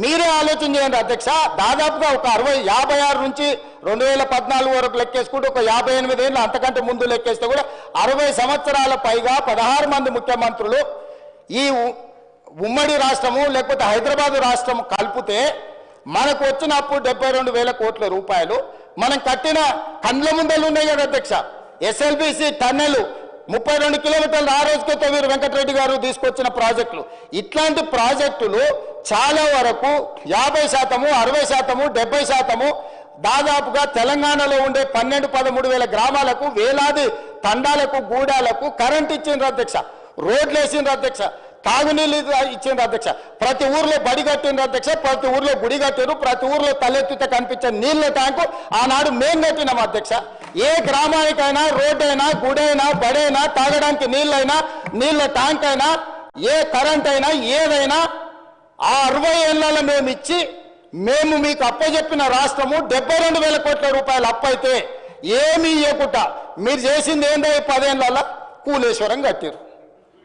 మీరే ఆలోచన చేయండి అధ్యక్ష. దాదాపుగా ఒక 56 నుంచి 2014 వరకు లెక్కేసుకుంటే ఒక 58 ఏళ్ళు అంతకంటే ముందు లెక్కేస్తే కూడా 60 సంవత్సరాల పైగా 16 మంది ముఖ్యమంత్రులు ఈ ఉమ్మడి రాష్ట్రము లేకపోతే హైదరాబాద్ రాష్ట్రం కలిపితే మనకు వచ్చిన అప్పు 72,000 కోట్ల రూపాయలు. మనం కట్టిన కండ్ల ముందలు ఉన్నాయి కదా అధ్యక్ష, SLBC టన్నెలు 32 కిలోమీటర్లు ఆ రోజుకే తొవ్వీరు వెంకటరెడ్డి గారు తీసుకొచ్చిన ప్రాజెక్టులు. ఇట్లాంటి ప్రాజెక్టులు చాలా వరకు 50%, 60%, 70% దాదాపుగా తెలంగాణలో ఉండే 12-13 వేల గ్రామాలకు, వేలాది తండాలకు, గూడాలకు కరెంట్ ఇచ్చిండ్రు అధ్యక్ష, రోడ్లు వేసిండ్రు అధ్యక్ష, తాగునీళ్ళు ఇచ్చిండ్రు అధ్యక్ష, ప్రతి ఊర్లో బడి కట్టిండ్రు అధ్యక్ష, ప్రతి ఊర్లో గుడి కట్టిరు, ప్రతి ఊర్లో తలెత్తితే కనిపించే నీళ్ళ ట్యాంకు ఆనాడు మేము కట్టినాం అధ్యక్ష. ఏ గ్రామానికైనా రోడ్డైనా, గుడైనా, బడైనా, తాగడానికి నీళ్ళైనా, నీళ్ళ ట్యాంక్ అయినా, ఏ కరెంట్ అయినా, ఏదైనా ఆ 60 ఏళ్లలో మేము ఇచ్చి మేము మీకు అప్పచెప్పిన రాష్ట్రము 72,000 కోట్ల రూపాయలు అప్పు అయితే ఏమీ ఇవ్వకుండా మీరు చేసింది ఏందో 10 ఏళ్లలో కూలేశ్వరం కట్టిరు.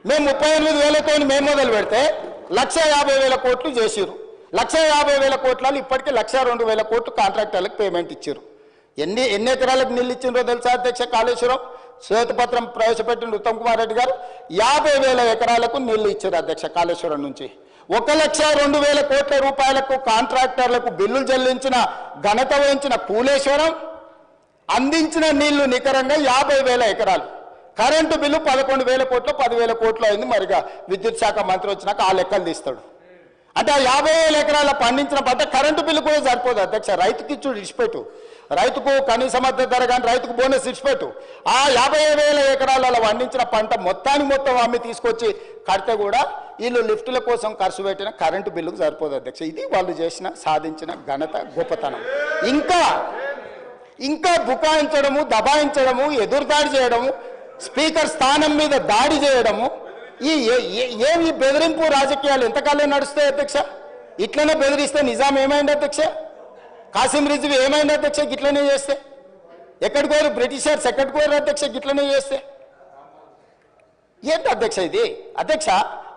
మేము 38,000తో మేము మొదలు పెడితే 1,50,000 కోట్లు చేసిరు. 1,50,000 కోట్లలో ఇప్పటికీ 1,02,000 కోట్లు కాంట్రాక్టర్లకు పేమెంట్ ఇచ్చారు. ఎన్ని ఎకరాలకు నీళ్ళు ఇచ్చిండ్రో తెలుసా అధ్యక్ష? కాళేశ్వరం శ్వేతపత్రం ప్రవేశపెట్టిన ఉత్తమ్ కుమార్ రెడ్డి గారు 50,000 ఎకరాలకు నీళ్లు ఇచ్చారు అధ్యక్ష. కాళేశ్వరం నుంచి 1,02,000 కోట్ల రూపాయలకు కాంట్రాక్టర్లకు బిల్లులు చెల్లించిన ఘనత వహించిన కూలేశ్వరం అందించిన నీళ్లు నికరంగా 50,000 ఎకరాలు. కరెంటు బిల్లు 11,000 కోట్లు, 10,000 కోట్లు అయింది. మరిగా విద్యుత్ శాఖ మంత్రి వచ్చినాక ఆ లెక్కలు తీస్తాడు. అంటే ఆ 50,000 ఎకరాల పండించిన పంట కరెంటు బిల్లు కూడా సరిపోదు అధ్యక్ష. రైతుకి ఇచ్చుడు ఇచ్చిపెట్టు, రైతుకు కనీస మద్దతు ధర కానీ రైతుకు బోనస్ ఇచ్చిపెట్టు. ఆ 50,000 ఎకరాలలో పండించిన పంట మొత్తం అమ్మి తీసుకొచ్చి కడితే కూడా వీళ్ళు లిఫ్టుల కోసం ఖర్చు పెట్టిన కరెంటు బిల్లుకు సరిపోదు అధ్యక్ష. ఇది వాళ్ళు చేసిన సాధించిన ఘనత, గొప్పతనం. ఇంకా బుకాయించడము, దబాయించడము, ఎదురుదాడి చేయడము, స్పీకర్ స్థానం మీద దాడి చేయడము, ఏమి బెదిరింపు రాజకీయాలు ఎంతకాలం నడుస్తాయి అధ్యక్ష? ఇట్లనే బెదిరిస్తే నిజాం ఏమైంది అధ్యక్ష? కాసిం రిజ్వీ ఏమైంది అధ్యక్ష? గిట్లనే చేస్తే ఎక్కడికి పోయారు బ్రిటిషర్స్? ఎక్కడికి పోయారు అధ్యక్ష గిట్లనే చేస్తే? ఏంటి అధ్యక్ష ఇది అధ్యక్ష?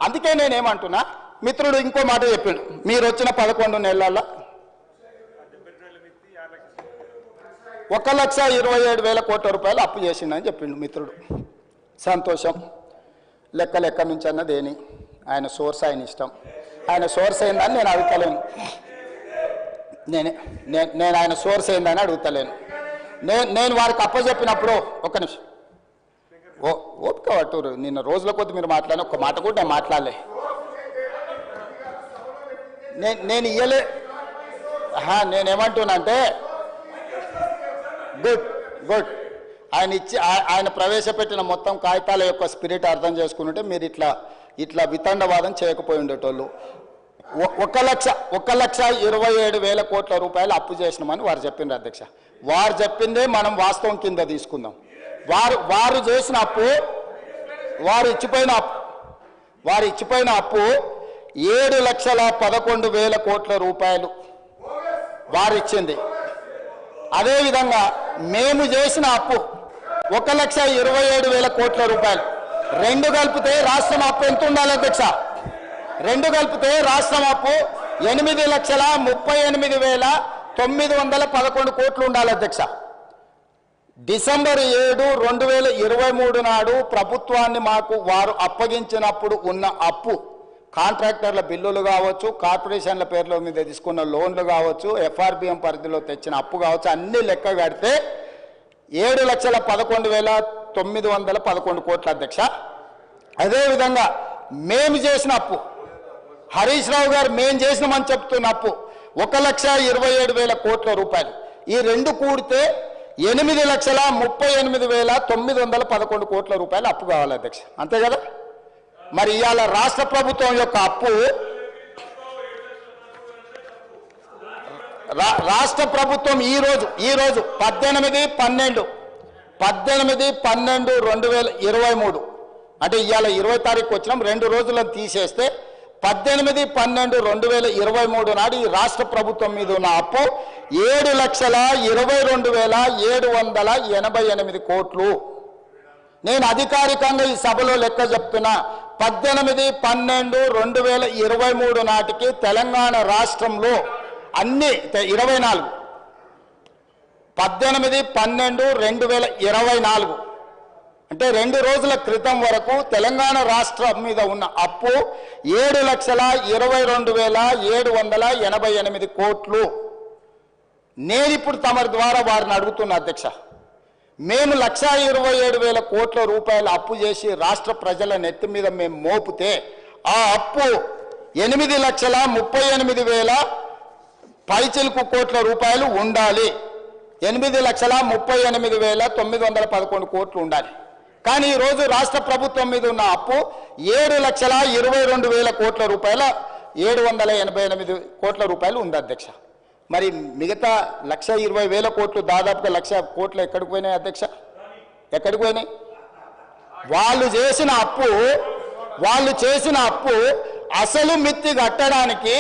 అందుకే నేనేమంటున్నా, మిత్రుడు ఇంకో మాట చెప్పాడు, మీరు వచ్చిన 11 నెలల 1,27,000 కోట్ల రూపాయలు అప్పు చేసిండని చెప్పిండు మిత్రుడు. సంతోషం. లెక్క నుంచి అన్నదేని ఆయన సోర్స్, ఆయన ఇష్టం. ఆయన సోర్స్ ఏందని నేను అడుగుతలేను. నేను ఆయన సోర్స్ ఏందని అడుగుతలేను. నేను వారికి అప్పచెప్పినప్పుడు ఒక్క నిమిషం ఓపిక పట్టురు. నిన్న రోజుల కొద్ది మీరు మాట్లాడిన ఒక్క మాట కూడా నేను మాట్లాడలే. నేను ఇయ్యలే. నేనేమంటున్నా అంటే గుడ్ ఆయన ప్రవేశపెట్టిన మొత్తం కాగితాల యొక్క స్పిరిట్ అర్థం చేసుకుంటే మీరు ఇట్లా వితండవాదం చేయకపోయి ఉండేటోళ్ళు. 1,27,000 కోట్ల రూపాయలు అప్పు చేసినామని వారు చెప్పిండ్రు అధ్యక్ష. వారు చెప్పిందే మనం వాస్తవం కింద తీసుకుందాం. వారు చేసిన అప్పు, వారు ఇచ్చిపోయిన అప్పు 7,11,000 కోట్ల రూపాయలు వారు ఇచ్చింది. అదేవిధంగా మేము చేసిన అప్పు 1,27,000 కోట్ల రూపాయలు. రెండు కలిపితే రాష్ట్రం అప్పు ఎంత ఉండాలి అధ్యక్ష? రెండు కలిపితే రాష్ట్రం అప్పు 8,38,911 కోట్లు ఉండాలి అధ్యక్ష. డిసెంబర్ 7, 2023 నాడు ప్రభుత్వాన్ని మాకు వారు అప్పగించినప్పుడు ఉన్న అప్పు, కాంట్రాక్టర్ల బిల్లులు కావచ్చు, కార్పొరేషన్ల పేర్ల మీద తీసుకున్న లోన్లు కావచ్చు, FRBM పరిధిలో తెచ్చిన అప్పు కావచ్చు, అన్ని లెక్క కడితే 7,11,911 కోట్ల అధ్యక్ష. అదేవిధంగా మేము చేసిన అప్పు, హరీష్ రావు గారు మేము చేసినామని చెప్తున్న అప్పు 1,27,000 కోట్ల రూపాయలు. ఈ రెండు కూడితే 8,38,911 కోట్ల రూపాయలు అప్పు కావాలి అధ్యక్ష. అంతే కదా? మరి ఇవాళ రాష్ట్ర ప్రభుత్వం యొక్క అప్పు, రాష్ట్ర ప్రభుత్వం ఈ రోజు 18/12/2023 అంటే ఇవాళ 20 తారీఖు వచ్చినాం, 2 రోజులను తీసేస్తే 18/12/2023 నాడు ఈ రాష్ట్ర ప్రభుత్వం మీద ఉన్న అప్పు 7,22,788 కోట్లు. నేను అధికారికంగా ఈ సభలో లెక్క చెప్తున్నా. 18/12/2023 నాటికి తెలంగాణ రాష్ట్రంలో అన్ని 24 18/12/2024 అంటే 2 రోజుల క్రితం వరకు తెలంగాణ రాష్ట్రం మీద ఉన్న అప్పు 7,22,788 కోట్లు. నేను ఇప్పుడు తమరి ద్వారా వారిని అడుగుతున్నా అధ్యక్ష, మేము 1,27,000 కోట్ల రూపాయలు అప్పు చేసి రాష్ట్ర ప్రజల నెత్తి మీద మేము మోపితే ఆ అప్పు 8,38,000 పైచిలుకు కోట్ల రూపాయలు ఉండాలి. 8,38,911 కోట్లు ఉండాలి. కానీ ఈరోజు రాష్ట్ర ప్రభుత్వం మీద ఉన్న అప్పు 7,22,000 కోట్ల రూపాయల 788 కోట్ల రూపాయలు ఉంది అధ్యక్ష. మరి మిగతా 1,20,000 కోట్లు, దాదాపుగా 1,00,000 కోట్లు ఎక్కడికి పోయినాయి అధ్యక్ష? ఎక్కడికి పోయినాయి? వాళ్ళు చేసిన అప్పు అసలు మిత్తి కట్టడానికి